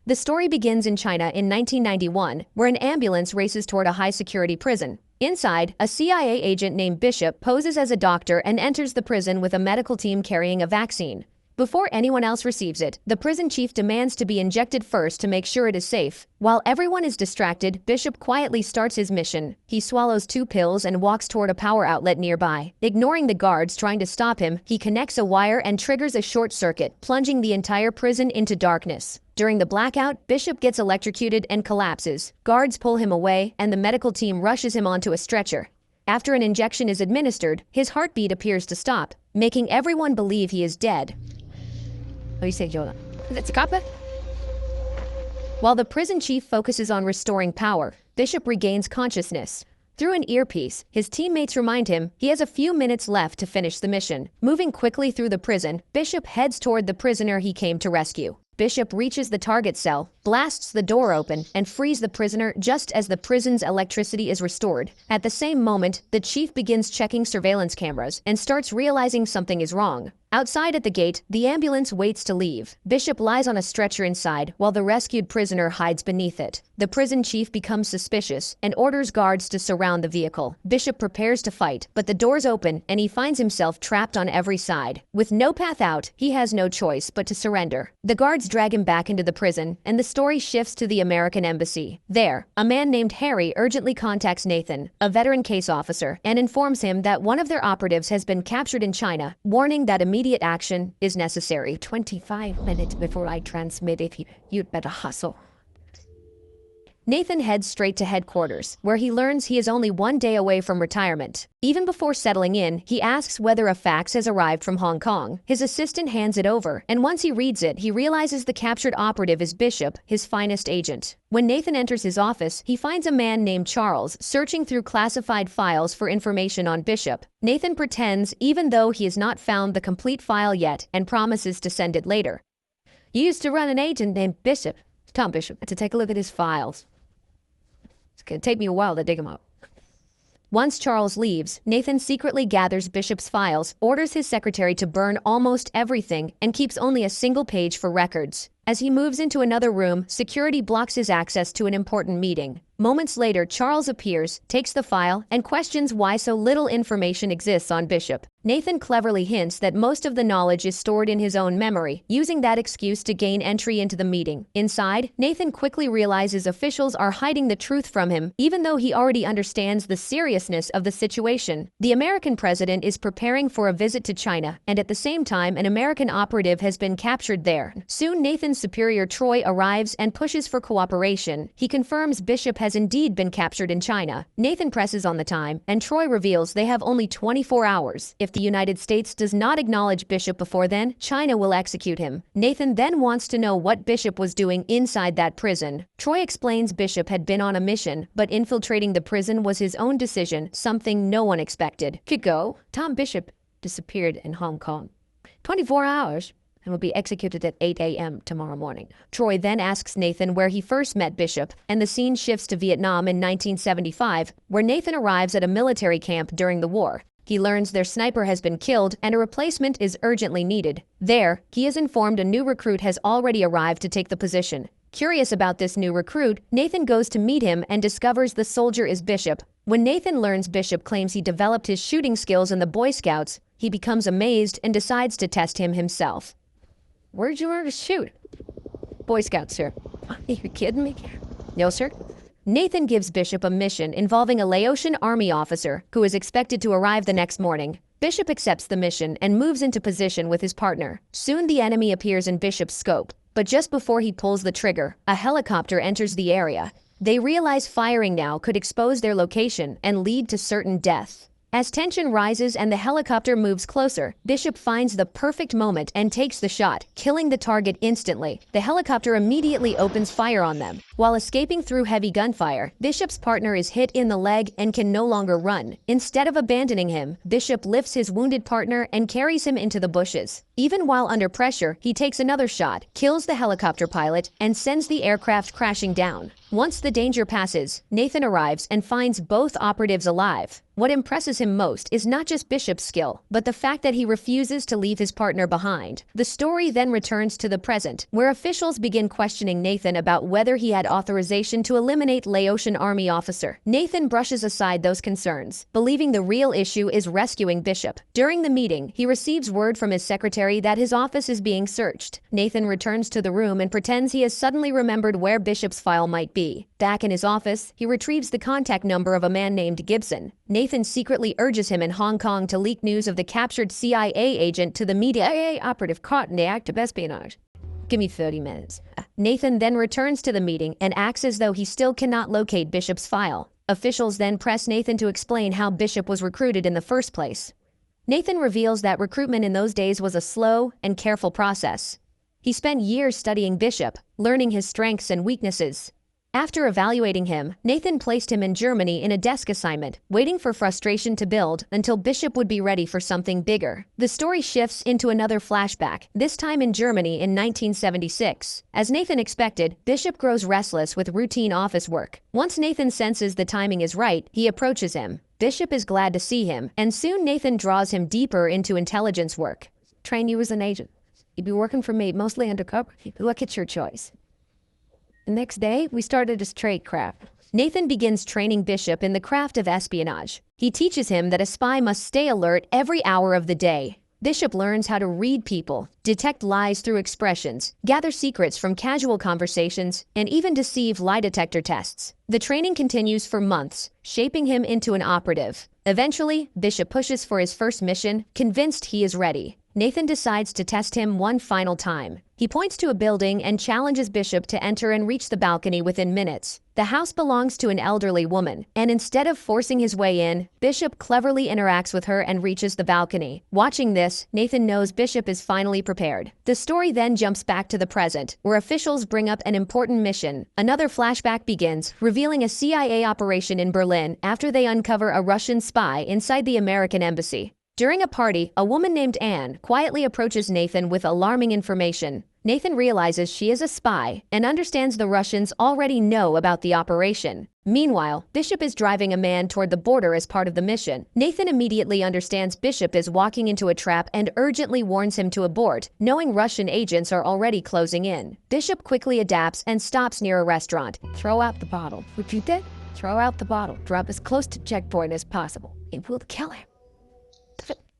The story begins in China in 1991, where an ambulance races toward a high-security prison. Inside, a CIA agent named Bishop poses as a doctor and enters the prison with a medical team carrying a vaccine. Before anyone else receives it, the prison chief demands to be injected first to make sure it is safe. While everyone is distracted, Bishop quietly starts his mission. He swallows 2 pills and walks toward a power outlet nearby. Ignoring the guards trying to stop him, he connects a wire and triggers a short circuit, plunging the entire prison into darkness. During the blackout, Bishop gets electrocuted and collapses. Guards pull him away, and the medical team rushes him onto a stretcher. After an injection is administered, his heartbeat appears to stop, making everyone believe he is dead. While the prison chief focuses on restoring power, Bishop regains consciousness. Through an earpiece, his teammates remind him he has a few minutes left to finish the mission. Moving quickly through the prison, Bishop heads toward the prisoner he came to rescue. Bishop reaches the target cell, blasts the door open, and frees the prisoner just as the prison's electricity is restored. At the same moment, the chief begins checking surveillance cameras and starts realizing something is wrong. Outside at the gate, the ambulance waits to leave. Bishop lies on a stretcher inside while the rescued prisoner hides beneath it. The prison chief becomes suspicious and orders guards to surround the vehicle. Bishop prepares to fight, but the doors open and he finds himself trapped on every side. With no path out, he has no choice but to surrender. The guards drag him back into the prison, and the story shifts to the American embassy. There, a man named Harry urgently contacts Nathan, a veteran case officer, and informs him that one of their operatives has been captured in China, warning that immediate action is necessary. 25 minutes before I transmit it, you'd better hustle. Nathan heads straight to headquarters, where he learns he is only 1 day away from retirement. Even before settling in, he asks whether a fax has arrived from Hong Kong. His assistant hands it over, and once he reads it, he realizes the captured operative is Bishop, his finest agent. When Nathan enters his office, he finds a man named Charles searching through classified files for information on Bishop. Nathan pretends even though he has not found the complete file yet and promises to send it later. You used to run an agent named Bishop, Tom Bishop, to take a look at his files. It's gonna take me a while to dig them up. Once Charles leaves, Nathan secretly gathers Bishop's files, orders his secretary to burn almost everything, and keeps only a single page for records. As he moves into another room, security blocks his access to an important meeting. Moments later, Charles appears, takes the file, and questions why so little information exists on Bishop. Nathan cleverly hints that most of the knowledge is stored in his own memory, using that excuse to gain entry into the meeting. Inside, Nathan quickly realizes officials are hiding the truth from him, even though he already understands the seriousness of the situation. The American president is preparing for a visit to China, and at the same time, an American operative has been captured there. Soon, Nathan's superior Troy arrives and pushes for cooperation. He confirms Bishop has indeed been captured in China. Nathan presses on the time, and Troy reveals they have only 24 hours. If the United States does not acknowledge Bishop before then, China will execute him. Nathan then wants to know what Bishop was doing inside that prison. Troy explains Bishop had been on a mission, but infiltrating the prison was his own decision, something no one expected. Tom Bishop disappeared in Hong Kong. 24 hours. And will be executed at 8 a.m. tomorrow morning. Troy then asks Nathan where he first met Bishop, and the scene shifts to Vietnam in 1975, where Nathan arrives at a military camp during the war. He learns their sniper has been killed and a replacement is urgently needed. There, he is informed a new recruit has already arrived to take the position. Curious about this new recruit, Nathan goes to meet him and discovers the soldier is Bishop. When Nathan learns Bishop claims he developed his shooting skills in the Boy Scouts, he becomes amazed and decides to test him himself. Where'd you learn to shoot? Boy Scouts, sir. Are you kidding me? No, sir. Nathan gives Bishop a mission involving a Laotian army officer who is expected to arrive the next morning. Bishop accepts the mission and moves into position with his partner. Soon the enemy appears in Bishop's scope, but just before he pulls the trigger, a helicopter enters the area. They realize firing now could expose their location and lead to certain death. As tension rises and the helicopter moves closer, Bishop finds the perfect moment and takes the shot, killing the target instantly. The helicopter immediately opens fire on them. While escaping through heavy gunfire, Bishop's partner is hit in the leg and can no longer run. Instead of abandoning him, Bishop lifts his wounded partner and carries him into the bushes. Even while under pressure, he takes another shot, kills the helicopter pilot, and sends the aircraft crashing down. Once the danger passes, Nathan arrives and finds both operatives alive. What impresses him most is not just Bishop's skill, but the fact that he refuses to leave his partner behind. The story then returns to the present, where officials begin questioning Nathan about whether he had authorization to eliminate Laotian army officer. Nathan brushes aside those concerns, believing the real issue is rescuing Bishop. During the meeting, he receives word from his secretary that his office is being searched. Nathan returns to the room and pretends he has suddenly remembered where Bishop's file might be. Back in his office, he retrieves the contact number of a man named Gibson. Nathan secretly urges him in Hong Kong to leak news of the captured CIA agent to the media. Operative caught in the act of espionage. Give me 30 minutes. Nathan then returns to the meeting and acts as though he still cannot locate Bishop's file. Officials then press Nathan to explain how Bishop was recruited in the first place. Nathan reveals that recruitment in those days was a slow and careful process. He spent years studying Bishop, learning his strengths and weaknesses. After evaluating him, Nathan placed him in Germany in a desk assignment, waiting for frustration to build until Bishop would be ready for something bigger. The story shifts into another flashback, this time in Germany in 1976. As Nathan expected, Bishop grows restless with routine office work. Once Nathan senses the timing is right, he approaches him. Bishop is glad to see him, and soon Nathan draws him deeper into intelligence work. Train you as an agent. You'd be working for me, mostly undercover. Look at your choice. The next day, we started his trade craft. Nathan begins training Bishop in the craft of espionage. He teaches him that a spy must stay alert every hour of the day. Bishop learns how to read people, detect lies through expressions, gather secrets from casual conversations, and even deceive lie detector tests. The training continues for months, shaping him into an operative. Eventually, Bishop pushes for his first mission, convinced he is ready. Nathan decides to test him one final time. He points to a building and challenges Bishop to enter and reach the balcony within minutes. The house belongs to an elderly woman, and instead of forcing his way in, Bishop cleverly interacts with her and reaches the balcony. Watching this, Nathan knows Bishop is finally prepared. The story then jumps back to the present, where officials bring up an important mission. Another flashback begins, revealing a CIA operation in Berlin after they uncover a Russian spy inside the American embassy. During a party, a woman named Anne quietly approaches Nathan with alarming information. Nathan realizes she is a spy and understands the Russians already know about the operation. Meanwhile, Bishop is driving a man toward the border as part of the mission. Nathan immediately understands Bishop is walking into a trap and urgently warns him to abort, knowing Russian agents are already closing in. Bishop quickly adapts and stops near a restaurant. Throw out the bottle. Repeat that? Throw out the bottle. Drop as close to checkpoint as possible. It will kill him.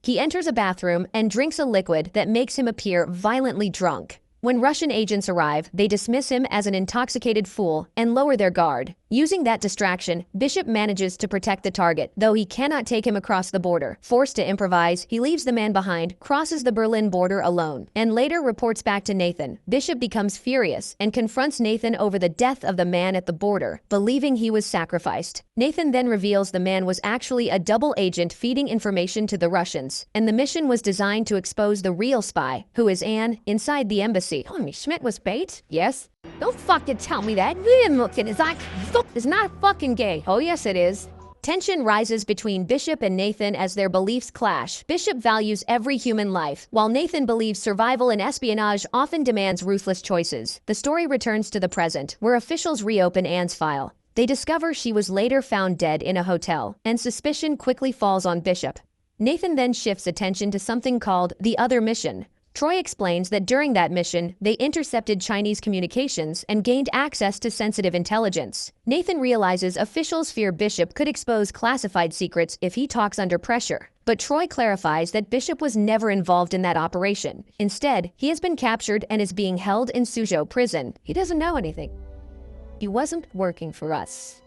He enters a bathroom and drinks a liquid that makes him appear violently drunk. When Russian agents arrive, they dismiss him as an intoxicated fool and lower their guard. Using that distraction, Bishop manages to protect the target, though he cannot take him across the border. Forced to improvise, he leaves the man behind, crosses the Berlin border alone, and later reports back to Nathan. Bishop becomes furious and confronts Nathan over the death of the man at the border, believing he was sacrificed. Nathan then reveals the man was actually a double agent feeding information to the Russians, and the mission was designed to expose the real spy, who is Anne, inside the embassy. Telling me Schmidt was bait? Yes. Don't fucking tell me that. You didn't look at his eye. It's not fucking gay. Oh yes it is. Tension rises between Bishop and Nathan as their beliefs clash. Bishop values every human life, while Nathan believes survival and espionage often demands ruthless choices. The story returns to the present, where officials reopen Anne's file. They discover she was later found dead in a hotel, and suspicion quickly falls on Bishop. Nathan then shifts attention to something called the other mission. Troy explains that during that mission, they intercepted Chinese communications and gained access to sensitive intelligence. Nathan realizes officials fear Bishop could expose classified secrets if he talks under pressure. But Troy clarifies that Bishop was never involved in that operation. Instead, he has been captured and is being held in Suzhou prison. He doesn't know anything. He wasn't working for us.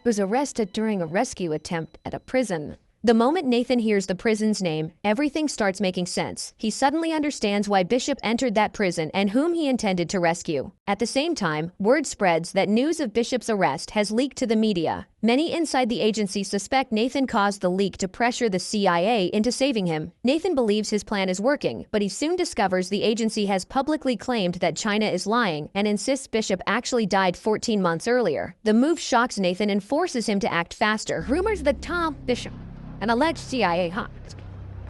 He was arrested during a rescue attempt at a prison. The moment Nathan hears the prison's name, everything starts making sense. He suddenly understands why Bishop entered that prison and whom he intended to rescue. At the same time, word spreads that news of Bishop's arrest has leaked to the media. Many inside the agency suspect Nathan caused the leak to pressure the CIA into saving him. Nathan believes his plan is working, but he soon discovers the agency has publicly claimed that China is lying and insists Bishop actually died 14 months earlier. The move shocks Nathan and forces him to act faster. Rumors that Tom Bishop, an alleged CIA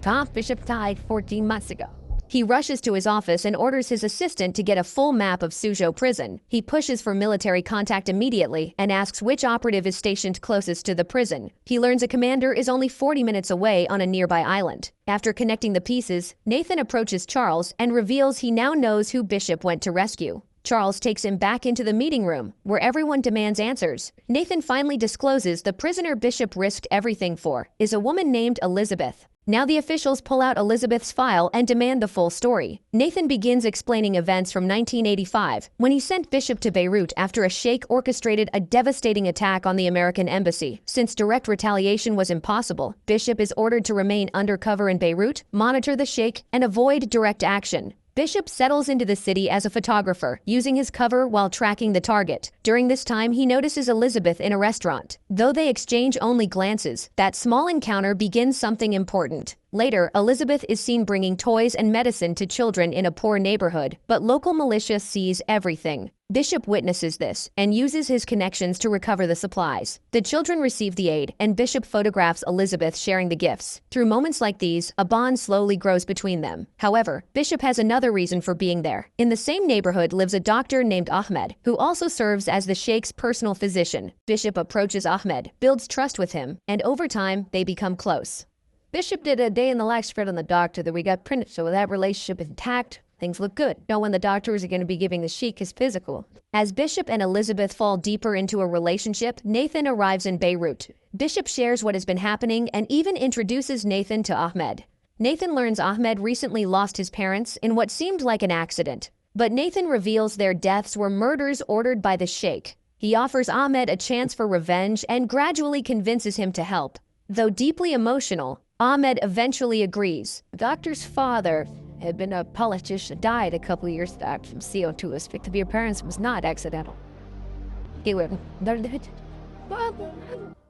Tom Bishop, died 14 months ago. He rushes to his office and orders his assistant to get a full map of Suzhou prison. He pushes for military contact immediately and asks which operative is stationed closest to the prison. He learns a commander is only 40 minutes away on a nearby island. After connecting the pieces, Nathan approaches Charles and reveals he now knows who Bishop went to rescue. Charles takes him back into the meeting room, where everyone demands answers. Nathan finally discloses the prisoner Bishop risked everything for is a woman named Elizabeth. Now the officials pull out Elizabeth's file and demand the full story. Nathan begins explaining events from 1985, when he sent Bishop to Beirut after a sheikh orchestrated a devastating attack on the American embassy. Since direct retaliation was impossible, Bishop is ordered to remain undercover in Beirut, monitor the sheikh, and avoid direct action. Bishop settles into the city as a photographer, using his cover while tracking the target. During this time, he notices Elizabeth in a restaurant. Though they exchange only glances, that small encounter begins something important. Later, Elizabeth is seen bringing toys and medicine to children in a poor neighborhood, but local militia sees everything. Bishop witnesses this and uses his connections to recover the supplies. The children receive the aid, and Bishop photographs Elizabeth sharing the gifts. Through moments like these, a bond slowly grows between them. However, Bishop has another reason for being there. In the same neighborhood lives a doctor named Ahmed, who also serves as the sheikh's personal physician. Bishop approaches Ahmed, builds trust with him, and over time, they become close. Bishop did a day in the life spread on the doctor that we got printed, so with that relationship intact, things look good. Know when the doctors are going to be giving the sheikh his physical. As Bishop and Elizabeth fall deeper into a relationship, Nathan arrives in Beirut. Bishop shares what has been happening and even introduces Nathan to Ahmed. Nathan learns Ahmed recently lost his parents in what seemed like an accident. But Nathan reveals their deaths were murders ordered by the sheikh. He offers Ahmed a chance for revenge and gradually convinces him to help. Though deeply emotional, Ahmed eventually agrees. The doctor's father had been a politician, died a couple of years back from CO2 asphyxia. Your parents was not accidental.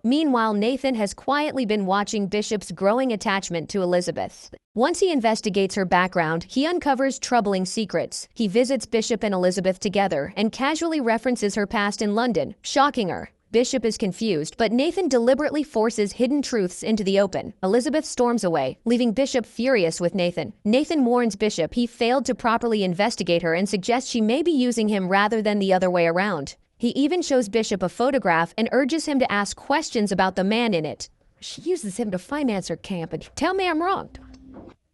Meanwhile, Nathan has quietly been watching Bishop's growing attachment to Elizabeth. Once he investigates her background, he uncovers troubling secrets. He visits Bishop and Elizabeth together and casually references her past in London, shocking her. Bishop is confused, but Nathan deliberately forces hidden truths into the open. Elizabeth storms away, leaving Bishop furious with Nathan. Nathan warns Bishop he failed to properly investigate her and suggests she may be using him rather than the other way around. He even shows Bishop a photograph and urges him to ask questions about the man in it. She uses him to finance her camp, and tell me I'm wrong.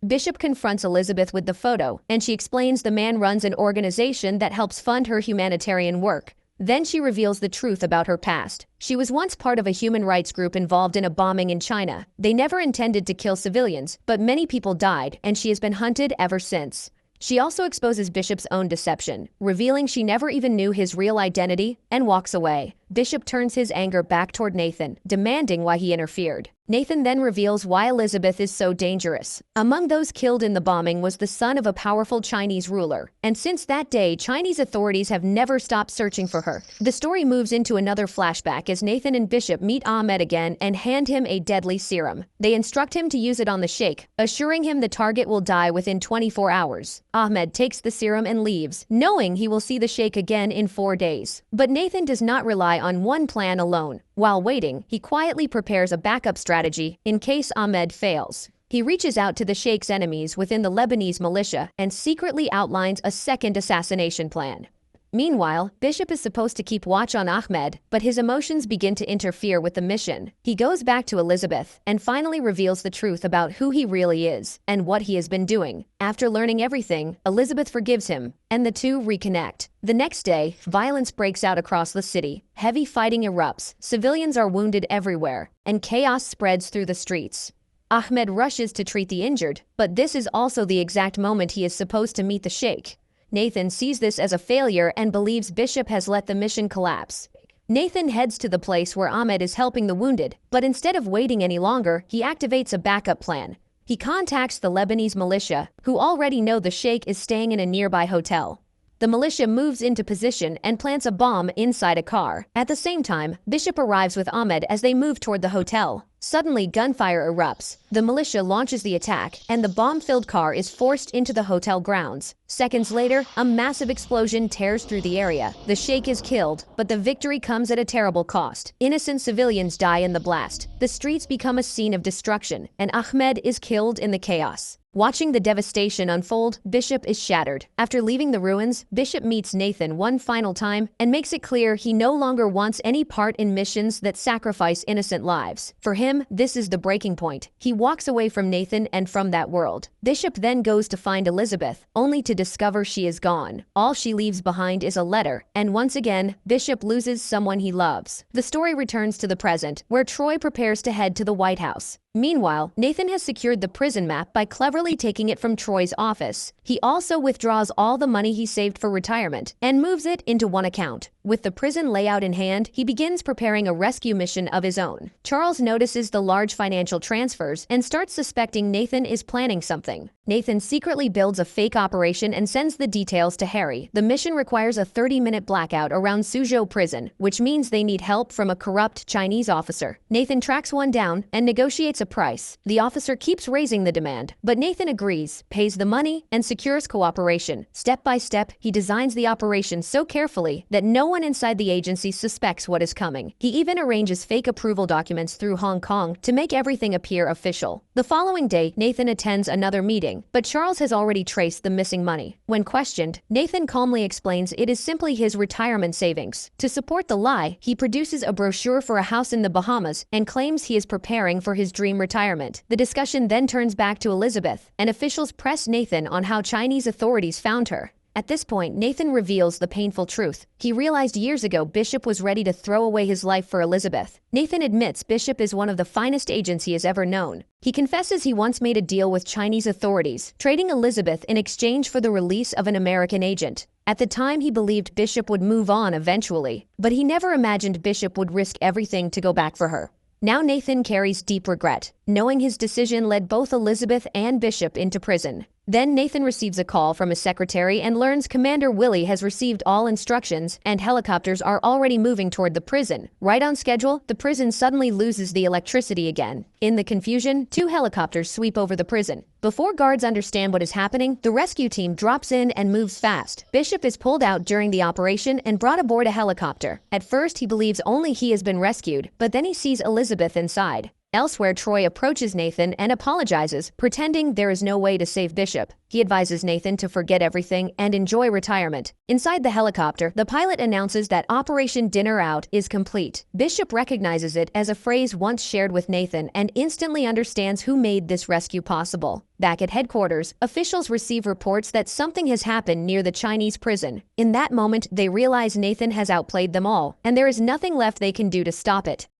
Bishop confronts Elizabeth with the photo, and she explains the man runs an organization that helps fund her humanitarian work. Then she reveals the truth about her past. She was once part of a human rights group involved in a bombing in China. They never intended to kill civilians, but many people died, and she has been hunted ever since. She also exposes Bishop's own deception, revealing she never even knew his real identity, and walks away. Bishop turns his anger back toward Nathan, demanding why he interfered. Nathan then reveals why Elizabeth is so dangerous. Among those killed in the bombing was the son of a powerful Chinese ruler, and since that day, Chinese authorities have never stopped searching for her. The story moves into another flashback as Nathan and Bishop meet Ahmed again and hand him a deadly serum. They instruct him to use it on the sheikh, assuring him the target will die within 24 hours. Ahmed takes the serum and leaves, knowing he will see the sheikh again in 4 days. But Nathan does not rely on one plan alone. While waiting, he quietly prepares a backup strategy in case Ahmed fails. He reaches out to the sheikh's enemies within the Lebanese militia and secretly outlines a second assassination plan. Meanwhile, Bishop is supposed to keep watch on Ahmed, but his emotions begin to interfere with the mission. He goes back to Elizabeth and finally reveals the truth about who he really is and what he has been doing. After learning everything, Elizabeth forgives him, and the two reconnect. The next day, violence breaks out across the city. Heavy fighting erupts, civilians are wounded everywhere, and chaos spreads through the streets. Ahmed rushes to treat the injured, but this is also the exact moment he is supposed to meet the sheikh. Nathan sees this as a failure and believes Bishop has let the mission collapse. Nathan heads to the place where Ahmed is helping the wounded, but instead of waiting any longer, he activates a backup plan. He contacts the Lebanese militia, who already know the sheikh is staying in a nearby hotel. The militia moves into position and plants a bomb inside a car. At the same time, Bishop arrives with Ahmed as they move toward the hotel. Suddenly, gunfire erupts. The militia launches the attack, and the bomb-filled car is forced into the hotel grounds. Seconds later, a massive explosion tears through the area. The sheikh is killed, but the victory comes at a terrible cost. Innocent civilians die in the blast. The streets become a scene of destruction, and Ahmed is killed in the chaos. Watching the devastation unfold, Bishop is shattered. After leaving the ruins, Bishop meets Nathan one final time and makes it clear he no longer wants any part in missions that sacrifice innocent lives. For him, this is the breaking point. He walks away from Nathan and from that world. Bishop then goes to find Elizabeth, only to discover she is gone. All she leaves behind is a letter, and once again, Bishop loses someone he loves. The story returns to the present, where Troy prepares to head to the White House. Meanwhile, Nathan has secured the prison map by cleverly taking it from Troy's office. He also withdraws all the money he saved for retirement and moves it into one account. With the prison layout in hand, he begins preparing a rescue mission of his own. Charles notices the large financial transfers and starts suspecting Nathan is planning something. Nathan secretly builds a fake operation and sends the details to Harry. The mission requires a 30-minute blackout around Suzhou prison, which means they need help from a corrupt Chinese officer. Nathan tracks one down and negotiates a price. The officer keeps raising the demand, but Nathan agrees, pays the money, and secures cooperation. Step by step, he designs the operation so carefully that no one inside the agency suspects what is coming. He even arranges fake approval documents through Hong Kong to make everything appear official. The following day, Nathan attends another meeting, but Charles has already traced the missing money. When questioned, Nathan calmly explains it is simply his retirement savings. To support the lie, he produces a brochure for a house in the Bahamas and claims he is preparing for his dream retirement. The discussion then turns back to Elizabeth, and officials press Nathan on how Chinese authorities found her. At this point, Nathan reveals the painful truth. He realized years ago Bishop was ready to throw away his life for Elizabeth. Nathan admits Bishop is one of the finest agents he has ever known. He confesses he once made a deal with Chinese authorities, trading Elizabeth in exchange for the release of an American agent. At the time, he believed Bishop would move on eventually, but he never imagined Bishop would risk everything to go back for her. Now Nathan carries deep regret, knowing his decision led both Elizabeth and Bishop into prison. Then Nathan receives a call from his secretary and learns Commander Willie has received all instructions and helicopters are already moving toward the prison. Right on schedule, the prison suddenly loses the electricity again. In the confusion, 2 helicopters sweep over the prison. Before guards understand what is happening, the rescue team drops in and moves fast. Bishop is pulled out during the operation and brought aboard a helicopter. At first, he believes only he has been rescued, but then he sees Elizabeth inside. Elsewhere, Troy approaches Nathan and apologizes, pretending there is no way to save Bishop. He advises Nathan to forget everything and enjoy retirement. Inside the helicopter, the pilot announces that Operation Dinner Out is complete. Bishop recognizes it as a phrase once shared with Nathan and instantly understands who made this rescue possible. Back at headquarters, officials receive reports that something has happened near the Chinese prison. In that moment, they realize Nathan has outplayed them all, and there is nothing left they can do to stop it.